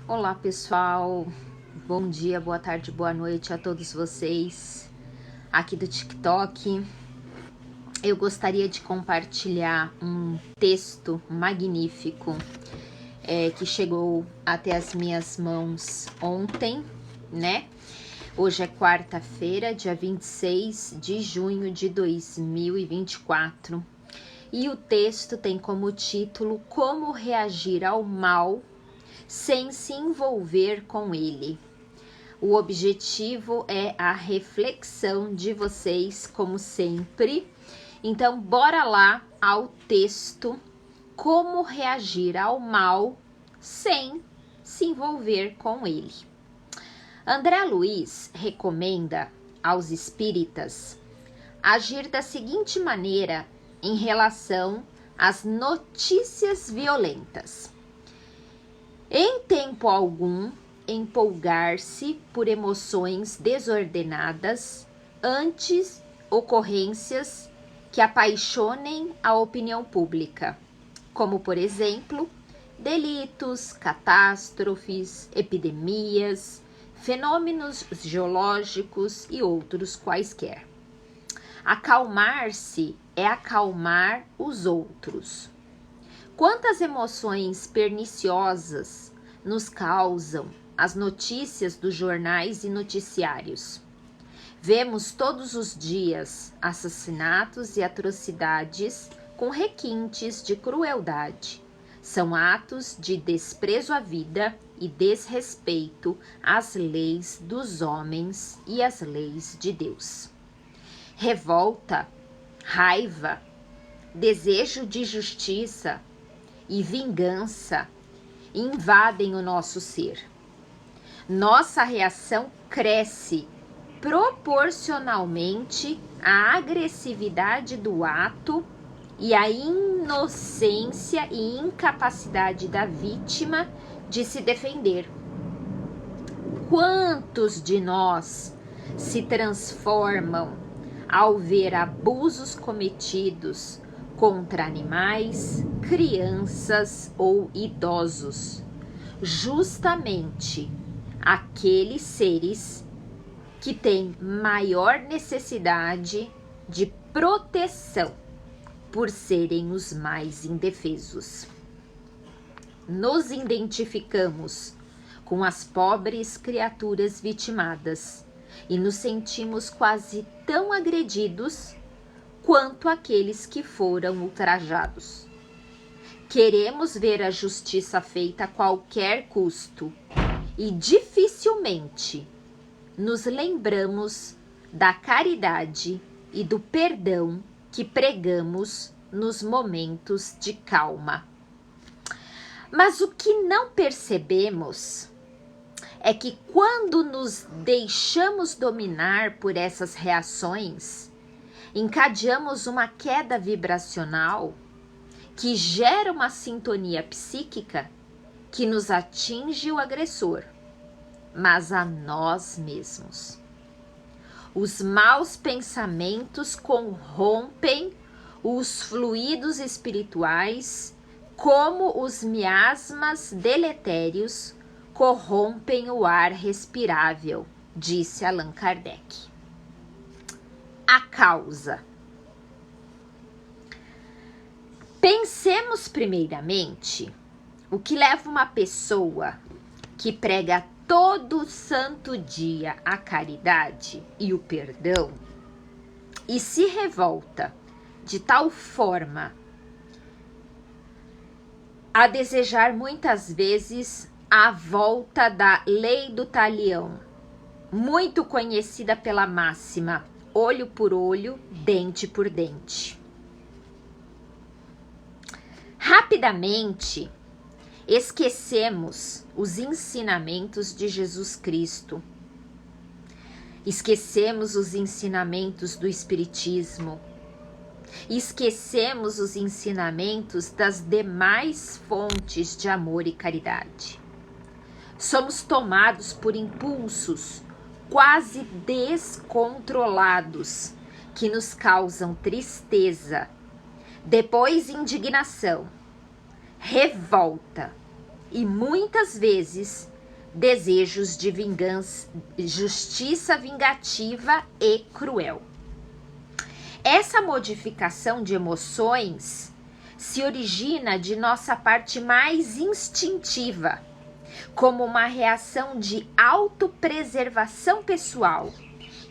Olá pessoal, bom dia, boa tarde, boa noite a todos vocês aqui do TikTok. Eu gostaria de compartilhar um texto magnífico que chegou até as minhas mãos ontem, né? Hoje é quarta-feira, dia 26 de junho de 2024 e o texto tem como título Como reagir ao mal sem se envolver com ele. O objetivo é a reflexão de vocês, como sempre. Então, bora lá ao texto. Como reagir ao mal sem se envolver com ele. André Luiz recomenda aos espíritas agir da seguinte maneira em relação às notícias violentas. Em tempo algum, empolgar-se por emoções desordenadas antes ocorrências que apaixonem a opinião pública, como, por exemplo, delitos, catástrofes, epidemias, fenômenos geológicos e outros quaisquer. Acalmar-se é acalmar os outros. Quantas emoções perniciosas nos causam as notícias dos jornais e noticiários? Vemos todos os dias assassinatos e atrocidades com requintes de crueldade. São atos de desprezo à vida e desrespeito às leis dos homens e às leis de Deus. Revolta, raiva, desejo de justiça e vingança invadem o nosso ser. Nossa reação cresce proporcionalmente à agressividade do ato e à inocência e incapacidade da vítima de se defender. Quantos de nós se transformam ao ver abusos cometidos contra animais, crianças ou idosos, justamente aqueles seres que têm maior necessidade de proteção por serem os mais indefesos. Nos identificamos com as pobres criaturas vitimadas e nos sentimos quase tão agredidos quanto aqueles que foram ultrajados. Queremos ver a justiça feita a qualquer custo e dificilmente nos lembramos da caridade e do perdão que pregamos nos momentos de calma. Mas o que não percebemos é que quando nos deixamos dominar por essas reações, encadeamos uma queda vibracional que gera uma sintonia psíquica que nos atinge o agressor, mas a nós mesmos. Os maus pensamentos corrompem os fluidos espirituais, como os miasmas deletérios corrompem o ar respirável, disse Allan Kardec. A causa. Pensemos primeiramente o que leva uma pessoa que prega todo santo dia a caridade e o perdão e se revolta de tal forma a desejar muitas vezes a volta da lei do talião, muito conhecida pela máxima olho por olho, dente por dente. Rapidamente, esquecemos os ensinamentos de Jesus Cristo. Esquecemos os ensinamentos do Espiritismo. Esquecemos os ensinamentos das demais fontes de amor e caridade. Somos tomados por impulsos quase descontrolados que nos causam tristeza, depois indignação, revolta e muitas vezes desejos de vingança, justiça vingativa e cruel. Essa modificação de emoções se origina de nossa parte mais instintiva, como uma reação de autopreservação pessoal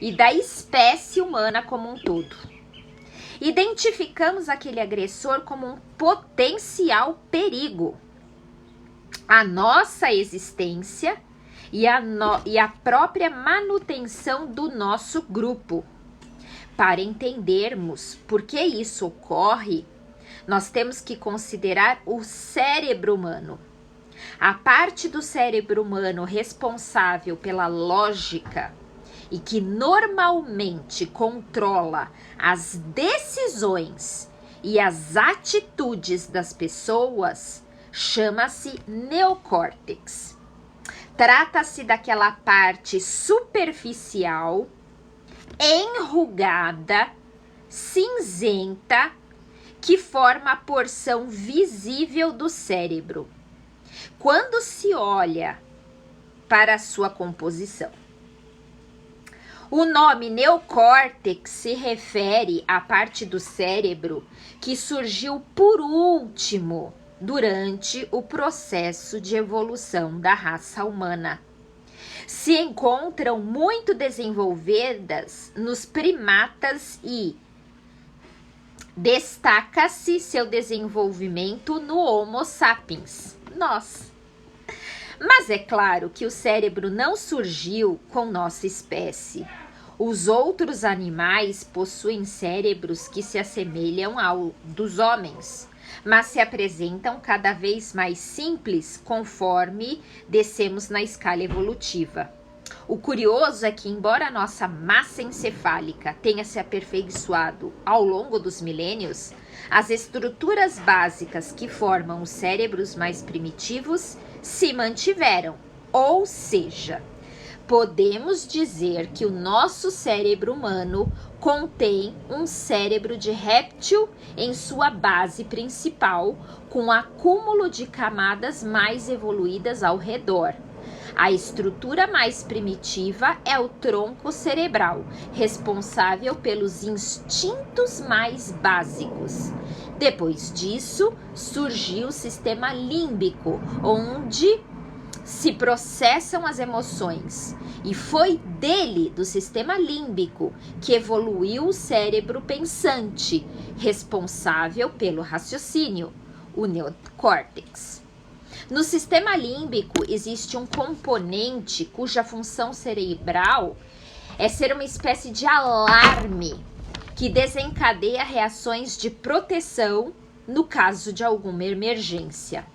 e da espécie humana como um todo. Identificamos aquele agressor como um potencial perigo à nossa existência e à própria manutenção do nosso grupo. Para entendermos por que isso ocorre, nós temos que considerar o cérebro humano. A parte do cérebro humano responsável pela lógica e que normalmente controla as decisões e as atitudes das pessoas chama-se neocórtex. Trata-se daquela parte superficial, enrugada, cinzenta, que forma a porção visível do cérebro, quando se olha para a sua composição. O nome neocórtex se refere à parte do cérebro que surgiu por último durante o processo de evolução da raça humana. Se encontram muito desenvolvidas nos primatas e destaca-se seu desenvolvimento no Homo sapiens, nós. Mas é claro que o cérebro não surgiu com nossa espécie. Os outros animais possuem cérebros que se assemelham ao dos homens, mas se apresentam cada vez mais simples conforme descemos na escala evolutiva. O curioso é que, embora a nossa massa encefálica tenha se aperfeiçoado ao longo dos milênios, as estruturas básicas que formam os cérebros mais primitivos se mantiveram, ou seja, podemos dizer que o nosso cérebro humano contém um cérebro de réptil em sua base principal, com um acúmulo de camadas mais evoluídas ao redor. A estrutura mais primitiva é o tronco cerebral, responsável pelos instintos mais básicos. Depois disso, surgiu o sistema límbico, onde se processam as emoções. E foi dele, do sistema límbico, que evoluiu o cérebro pensante, responsável pelo raciocínio, o neocórtex. No sistema límbico existe um componente cuja função cerebral é ser uma espécie de alarme que desencadeia reações de proteção no caso de alguma emergência.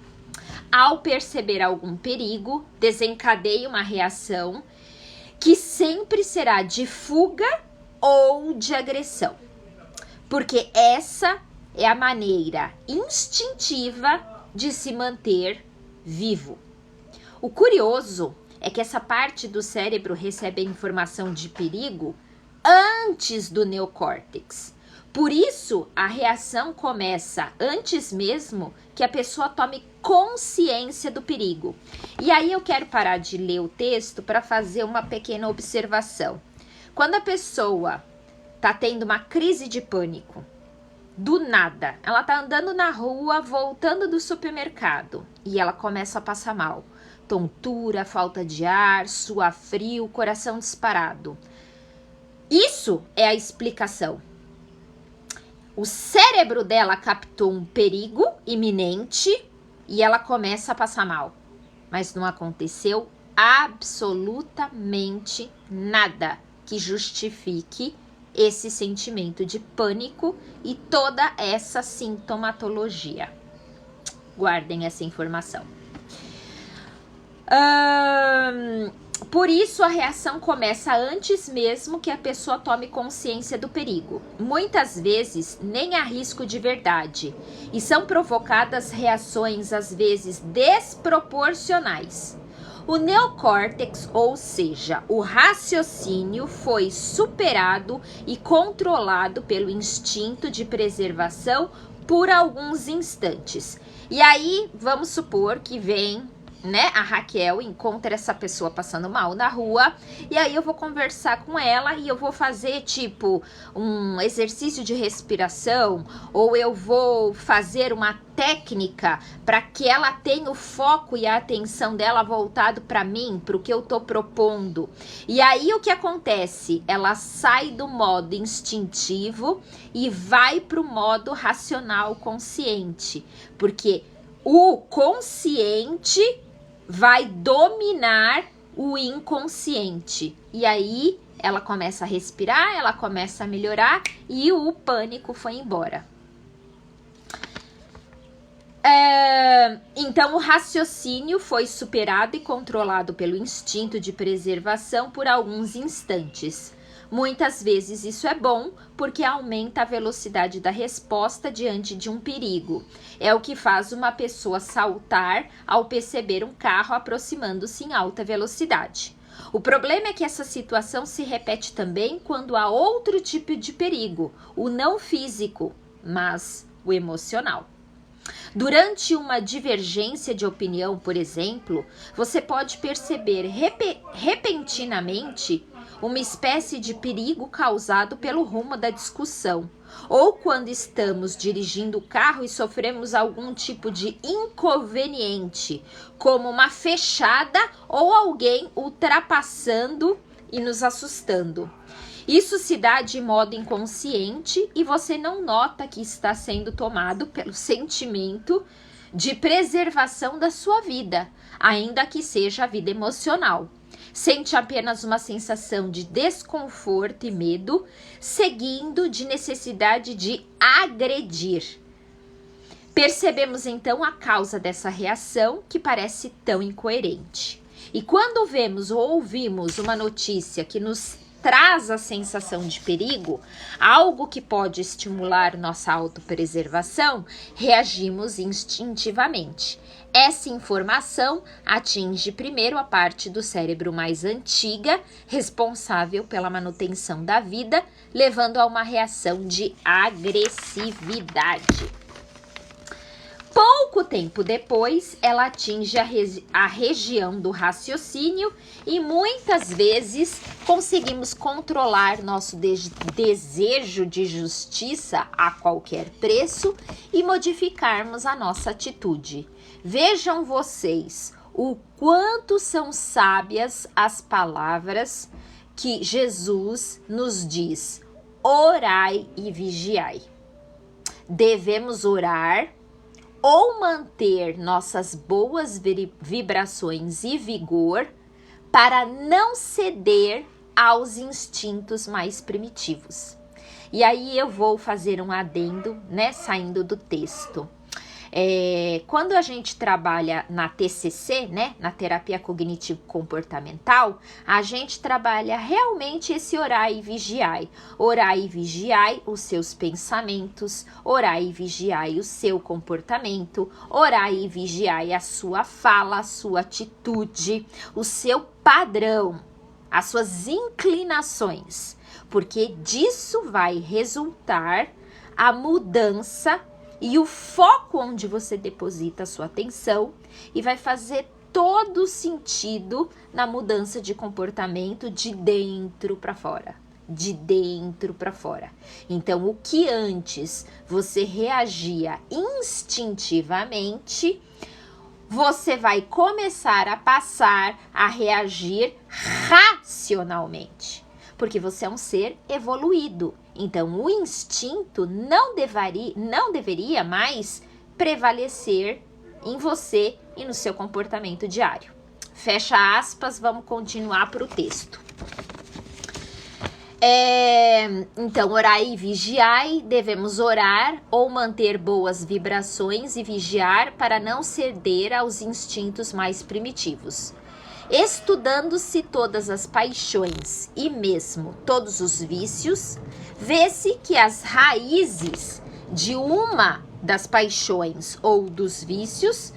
Ao perceber algum perigo, desencadeia uma reação que sempre será de fuga ou de agressão, porque essa é a maneira instintiva de se manter vivo. O curioso é que essa parte do cérebro recebe a informação de perigo antes do neocórtex. Por isso, a reação começa antes mesmo que a pessoa tome consciência do perigo. E aí eu quero parar de ler o texto para fazer uma pequena observação. Quando a pessoa está tendo uma crise de pânico, do nada, ela está andando na rua, voltando do supermercado e ela começa a passar mal. Tontura, falta de ar, suar frio, coração disparado. Isso é a explicação. O cérebro dela captou um perigo iminente e ela começa a passar mal. Mas não aconteceu absolutamente nada que justifique esse sentimento de pânico e toda essa sintomatologia. Guardem essa informação. Por isso, a reação começa antes mesmo que a pessoa tome consciência do perigo. Muitas vezes, nem há risco de verdade, e são provocadas reações, às vezes, desproporcionais. O neocórtex, ou seja, o raciocínio, foi superado e controlado pelo instinto de preservação por alguns instantes. E aí, vamos supor que vem né, a Raquel encontra essa pessoa passando mal na rua, e aí eu vou conversar com ela e eu vou fazer tipo um exercício de respiração, ou eu vou fazer uma técnica para que ela tenha o foco e a atenção dela voltado para mim, para o que eu tô propondo. E aí o que acontece? Ela sai do modo instintivo e vai para o modo racional consciente, porque o consciente vai dominar o inconsciente. E aí ela começa a respirar, ela começa a melhorar e o pânico foi embora. Então o raciocínio foi superado e controlado pelo instinto de preservação por alguns instantes. Muitas vezes isso é bom, porque aumenta a velocidade da resposta diante de um perigo. É o que faz uma pessoa saltar ao perceber um carro aproximando-se em alta velocidade. O problema é que essa situação se repete também quando há outro tipo de perigo, o não físico, mas o emocional. Durante uma divergência de opinião, por exemplo, você pode perceber repentinamente uma espécie de perigo causado pelo rumo da discussão, ou quando estamos dirigindo o carro e sofremos algum tipo de inconveniente, como uma fechada ou alguém ultrapassando e nos assustando. Isso se dá de modo inconsciente e você não nota que está sendo tomado pelo sentimento de preservação da sua vida, ainda que seja a vida emocional. Sente apenas uma sensação de desconforto e medo, seguindo de necessidade de agredir. Percebemos então a causa dessa reação que parece tão incoerente. E quando vemos ou ouvimos uma notícia que nos traz a sensação de perigo, algo que pode estimular nossa autopreservação, reagimos instintivamente. Essa informação atinge primeiro a parte do cérebro mais antiga, responsável pela manutenção da vida, levando a uma reação de agressividade. Pouco tempo depois, ela atinge a região do raciocínio e muitas vezes conseguimos controlar nosso desejo de justiça a qualquer preço e modificarmos a nossa atitude. Vejam vocês o quanto são sábias as palavras que Jesus nos diz: orai e vigiai. Devemos orar ou manter nossas boas vibrações e vigor para não ceder aos instintos mais primitivos. E aí eu vou fazer um adendo, né, saindo do texto. Quando a gente trabalha na TCC, né, na terapia cognitivo-comportamental, a gente trabalha realmente esse orai e vigiai. Orai e vigiai os seus pensamentos, orai e vigiai o seu comportamento, orai e vigiai a sua fala, a sua atitude, o seu padrão, as suas inclinações, porque disso vai resultar a mudança e o foco onde você deposita a sua atenção, e vai fazer todo sentido na mudança de comportamento de dentro para fora. De dentro para fora. Então, o que antes você reagia instintivamente, você vai começar a passar a reagir racionalmente. Porque você é um ser evoluído. Então, o instinto não deveria mais prevalecer em você e no seu comportamento diário. Fecha aspas, vamos continuar para o texto. Então, orai e vigiai, devemos orar ou manter boas vibrações e vigiar para não ceder aos instintos mais primitivos. Estudando-se todas as paixões e mesmo todos os vícios, vê-se que as raízes de uma das paixões ou dos vícios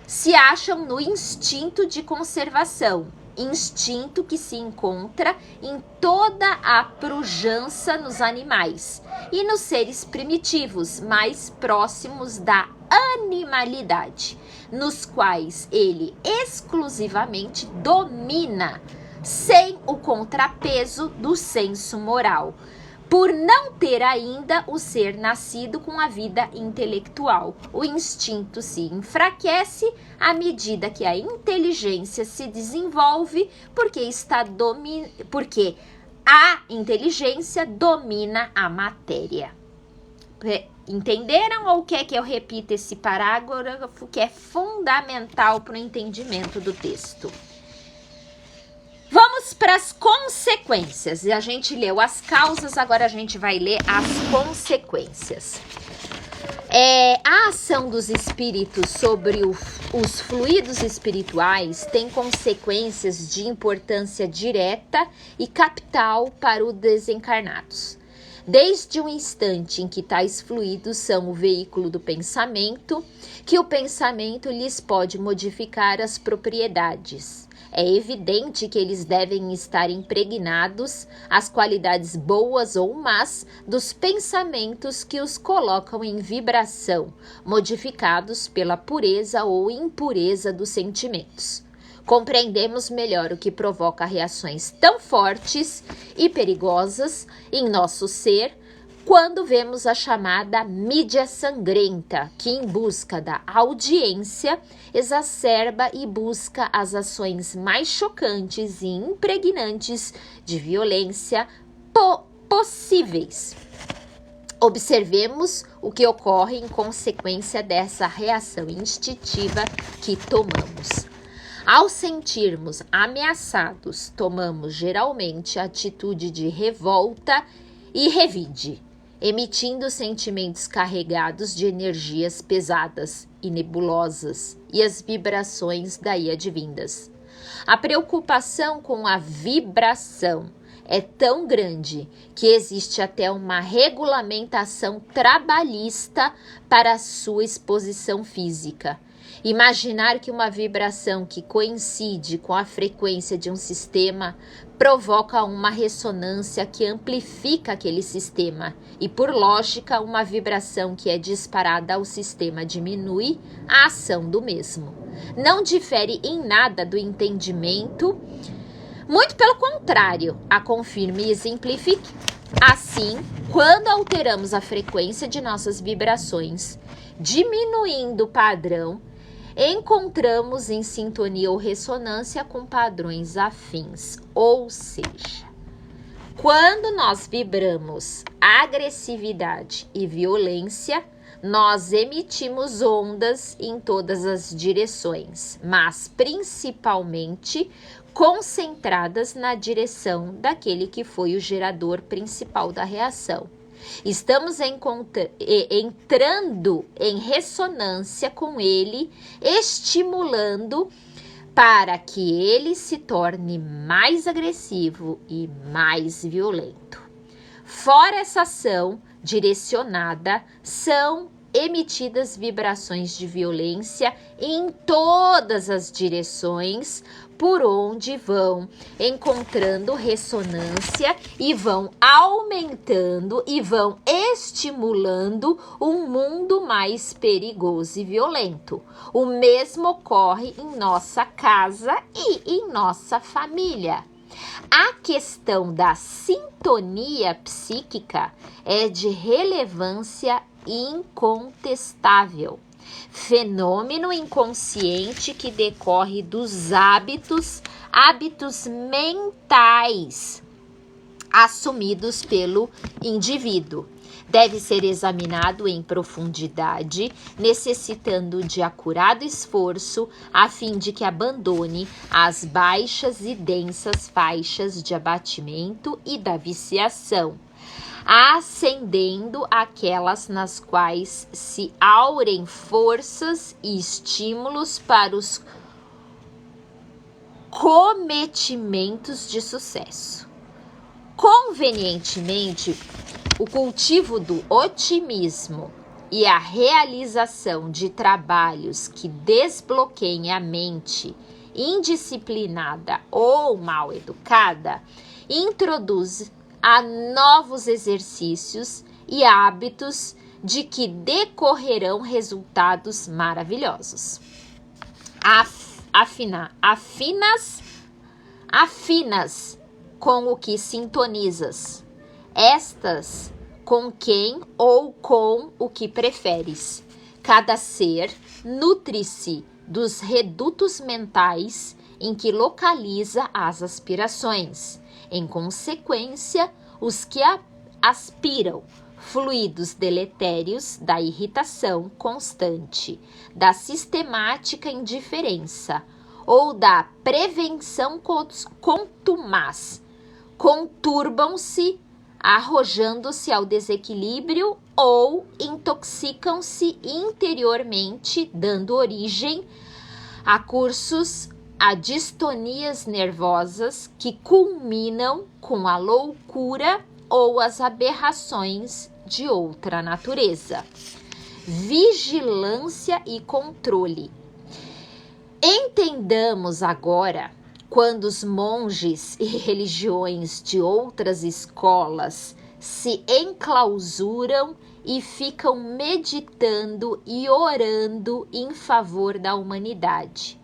se acham no instinto de conservação, instinto que se encontra em toda a pujança nos animais e nos seres primitivos mais próximos da animalidade, nos quais ele exclusivamente domina, sem o contrapeso do senso moral, por não ter ainda o ser nascido com a vida intelectual. O instinto se enfraquece à medida que a inteligência se desenvolve, porque a inteligência domina a matéria. Entenderam ou quer que eu repita esse parágrafo que é fundamental para o entendimento do texto? Vamos para as consequências. A gente leu as causas, agora a gente vai ler as consequências. A ação dos espíritos sobre os fluidos espirituais tem consequências de importância direta e capital para os desencarnados. Desde o instante em que tais fluidos são o veículo do pensamento, que o pensamento lhes pode modificar as propriedades. É evidente que eles devem estar impregnados as qualidades boas ou más dos pensamentos que os colocam em vibração, modificados pela pureza ou impureza dos sentimentos. Compreendemos melhor o que provoca reações tão fortes e perigosas em nosso ser quando vemos a chamada mídia sangrenta, que em busca da audiência exacerba e busca as ações mais chocantes e impregnantes de violência possíveis. Observemos o que ocorre em consequência dessa reação instintiva que tomamos. Ao sentirmos ameaçados, tomamos geralmente a atitude de revolta e revide, emitindo sentimentos carregados de energias pesadas e nebulosas e as vibrações daí advindas. A preocupação com a vibração é tão grande que existe até uma regulamentação trabalhista para a sua exposição física. Imaginar que uma vibração que coincide com a frequência de um sistema provoca uma ressonância que amplifica aquele sistema e, por lógica, uma vibração que é disparada ao sistema diminui a ação do mesmo. Não difere em nada do entendimento, muito pelo contrário, a confirme e exemplifique. Assim, quando alteramos a frequência de nossas vibrações, diminuindo o padrão, encontramos em sintonia ou ressonância com padrões afins, ou seja, quando nós vibramos agressividade e violência, nós emitimos ondas em todas as direções, mas principalmente concentradas na direção daquele que foi o gerador principal da reação. Estamos entrando em ressonância com ele, estimulando para que ele se torne mais agressivo e mais violento. Fora essa ação direcionada, são emitidas vibrações de violência em todas as direções por onde vão encontrando ressonância e vão aumentando e vão estimulando um mundo mais perigoso e violento. O mesmo ocorre em nossa casa e em nossa família. A questão da sintonia psíquica é de relevância incontestável. Fenômeno inconsciente que decorre dos hábitos mentais assumidos pelo indivíduo. Deve ser examinado em profundidade, necessitando de acurado esforço, a fim de que abandone as baixas e densas faixas de abatimento e da viciação, ascendendo aquelas nas quais se aurem forças e estímulos para os cometimentos de sucesso. Convenientemente, o cultivo do otimismo e a realização de trabalhos que desbloqueiem a mente indisciplinada ou mal educada, introduz a novos exercícios e hábitos de que decorrerão resultados maravilhosos. Afinas com o que sintonizas, estas com quem ou com o que preferes. Cada ser nutre-se dos redutos mentais em que localiza as aspirações. Em consequência, os que aspiram fluidos deletérios da irritação constante, da sistemática indiferença ou da prevenção contumaz, conturbam-se, arrojando-se ao desequilíbrio ou intoxicam-se interiormente, dando origem a distonias nervosas que culminam com a loucura ou as aberrações de outra natureza. Vigilância e controle. Entendamos agora, quando os monges e religiões de outras escolas se enclausuram e ficam meditando e orando em favor da humanidade.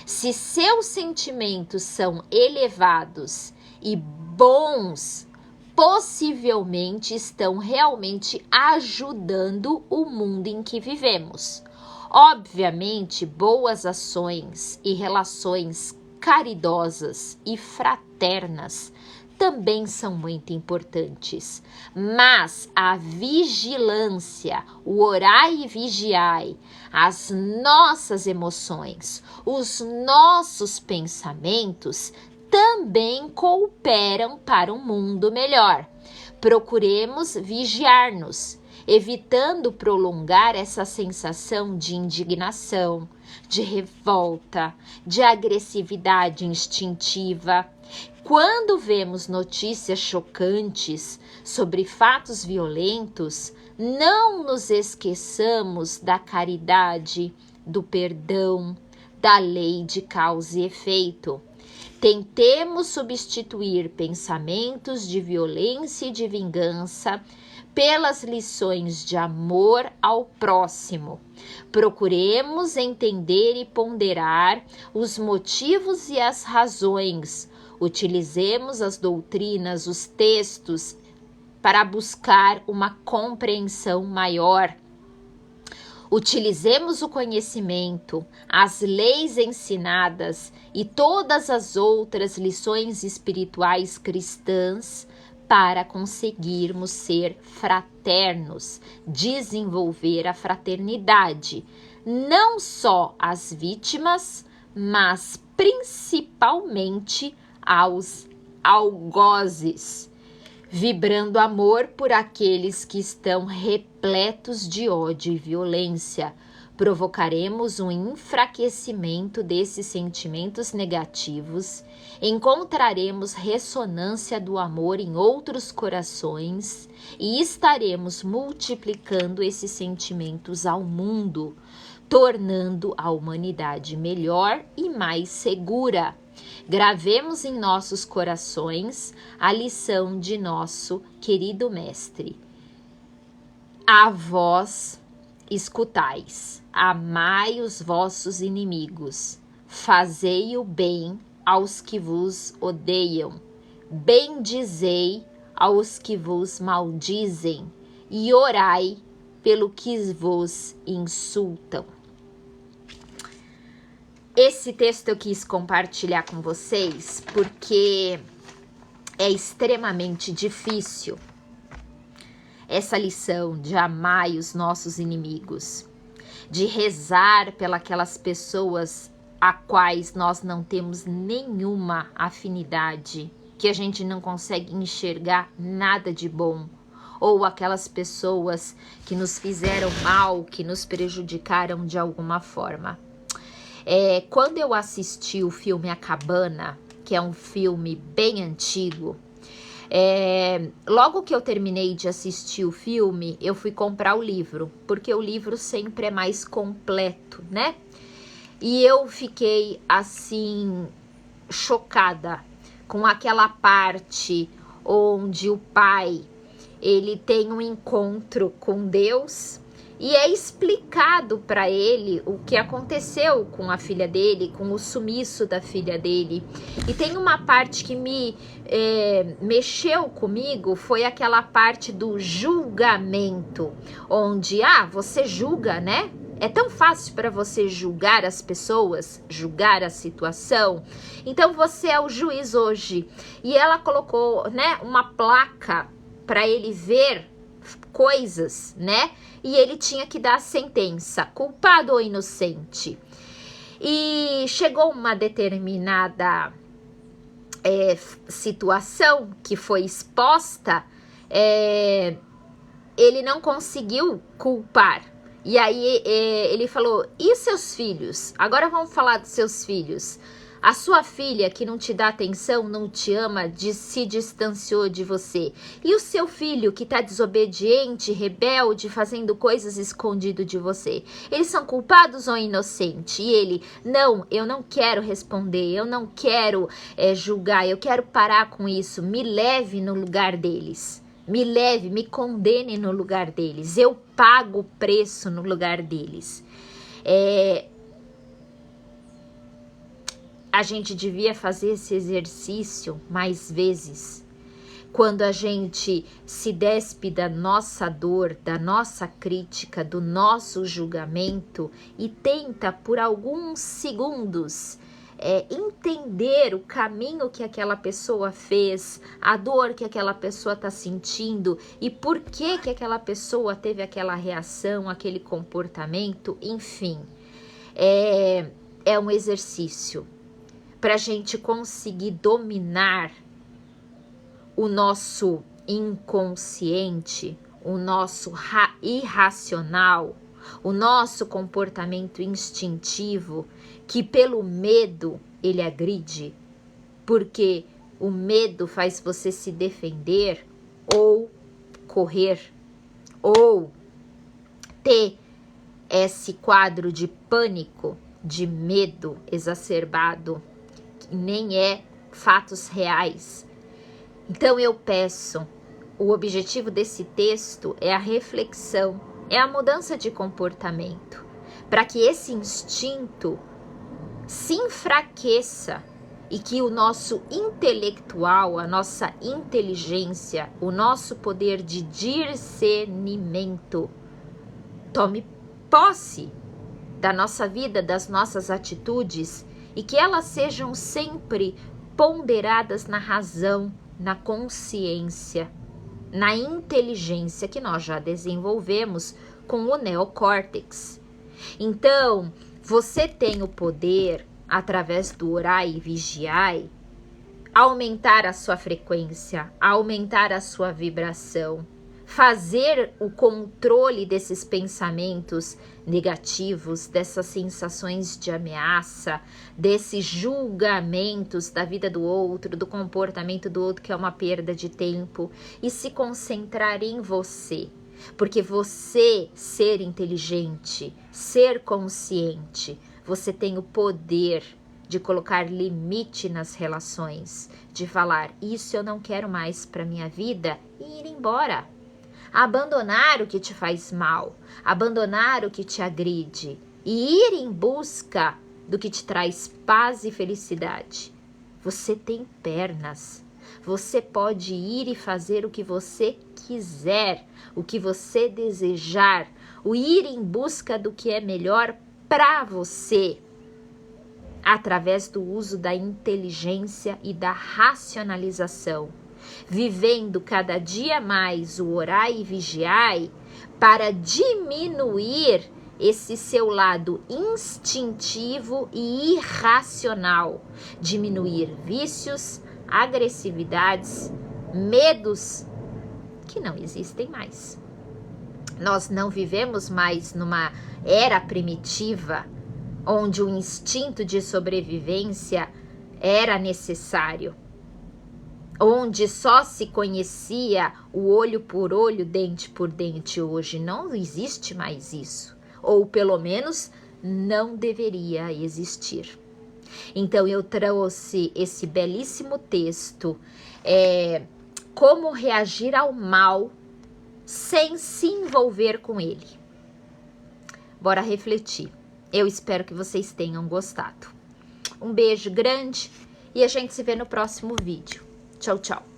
Se seus sentimentos são elevados e bons, possivelmente estão realmente ajudando o mundo em que vivemos. Obviamente, boas ações e relações caridosas e fraternas também são muito importantes, mas a vigilância, o orai e vigiai, as nossas emoções, os nossos pensamentos também cooperam para um mundo melhor. Procuremos vigiar-nos, evitando prolongar essa sensação de indignação, de revolta, de agressividade instintiva. Quando vemos notícias chocantes sobre fatos violentos, não nos esqueçamos da caridade, do perdão, da lei de causa e efeito. Tentemos substituir pensamentos de violência e de vingança pelas lições de amor ao próximo. Procuremos entender e ponderar os motivos e as razões. Utilizemos as doutrinas, os textos, para buscar uma compreensão maior. Utilizemos o conhecimento, as leis ensinadas e todas as outras lições espirituais cristãs para conseguirmos ser fraternos, desenvolver a fraternidade, não só às vítimas, mas principalmente aos algozes, vibrando amor por aqueles que estão repletos de ódio e violência. Provocaremos um enfraquecimento desses sentimentos negativos, encontraremos ressonância do amor em outros corações e estaremos multiplicando esses sentimentos ao mundo, tornando a humanidade melhor e mais segura. Gravemos em nossos corações a lição de nosso querido mestre. A vós escutais, amai os vossos inimigos, fazei o bem aos que vos odeiam, bendizei aos que vos maldizem e orai pelo que vos insultam. Esse texto eu quis compartilhar com vocês porque é extremamente difícil essa lição de amai os nossos inimigos, de rezar pelas pessoas a quais nós não temos nenhuma afinidade, que a gente não consegue enxergar nada de bom, ou aquelas pessoas que nos fizeram mal, que nos prejudicaram de alguma forma. Quando eu assisti o filme A Cabana, que é um filme bem antigo, logo que eu terminei de assistir o filme, eu fui comprar o livro, porque o livro sempre é mais completo, né? E eu fiquei assim chocada com aquela parte onde o pai, ele tem um encontro com Deus e é explicado para ele o que aconteceu com a filha dele, com o sumiço da filha dele. E tem uma parte que me mexeu comigo, foi aquela parte do julgamento, onde, você julga, né? É tão fácil para você julgar as pessoas, julgar a situação. Então você é o juiz hoje. E ela colocou, né, uma placa para ele ver coisas, né? E ele tinha que dar a sentença, culpado ou inocente. E chegou uma determinada situação que foi exposta, ele não conseguiu culpar. E aí ele falou, e seus filhos? Agora vamos falar dos seus filhos. A sua filha que não te dá atenção, não te ama, se distanciou de você. E o seu filho que está desobediente, rebelde, fazendo coisas escondido de você. Eles são culpados ou inocentes? E ele, não, eu não quero responder, eu não quero julgar, eu quero parar com isso. Me leve no lugar deles. Me leve, me condene no lugar deles. Eu pago o preço no lugar deles. A gente devia fazer esse exercício mais vezes. Quando a gente se despe da nossa dor, da nossa crítica, do nosso julgamento e tenta por alguns segundos entender o caminho que aquela pessoa fez, a dor que aquela pessoa está sentindo e por que aquela pessoa teve aquela reação, aquele comportamento, enfim. É um exercício para a gente conseguir dominar o nosso inconsciente, o nosso irracional, o nosso comportamento instintivo, que pelo medo ele agride, porque o medo faz você se defender ou correr, ou ter esse quadro de pânico, de medo exacerbado, que nem é fatos reais. Então eu peço, o objetivo desse texto é a reflexão, é a mudança de comportamento, para que esse instinto se enfraqueça e que o nosso intelectual, a nossa inteligência, o nosso poder de discernimento tome posse da nossa vida, das nossas atitudes e que elas sejam sempre ponderadas na razão, na consciência, na inteligência que nós já desenvolvemos com o neocórtex. Então, você tem o poder, através do orai e vigiai, aumentar a sua frequência, aumentar a sua vibração, fazer o controle desses pensamentos negativos, dessas sensações de ameaça, desses julgamentos da vida do outro, do comportamento do outro, que é uma perda de tempo, e se concentrar em você. Porque você, ser inteligente, ser consciente, você tem o poder de colocar limite nas relações, de falar, isso eu não quero mais para minha vida e ir embora. Abandonar o que te faz mal, abandonar o que te agride e ir em busca do que te traz paz e felicidade. Você tem pernas, você pode ir e fazer o que você quiser, o que você desejar, o ir em busca do que é melhor para você, através do uso da inteligência e da racionalização, vivendo cada dia mais o orai e vigiai para diminuir esse seu lado instintivo e irracional, diminuir vícios, agressividades, medos que não existem mais. Nós não vivemos mais numa era primitiva, onde o instinto de sobrevivência era necessário, onde só se conhecia o olho por olho, dente por dente. Hoje não existe mais isso, ou pelo menos não deveria existir. Então eu trouxe esse belíssimo texto, como reagir ao mal sem se envolver com ele. Bora refletir. Eu espero que vocês tenham gostado. Um beijo grande e a gente se vê no próximo vídeo. Tchau, tchau.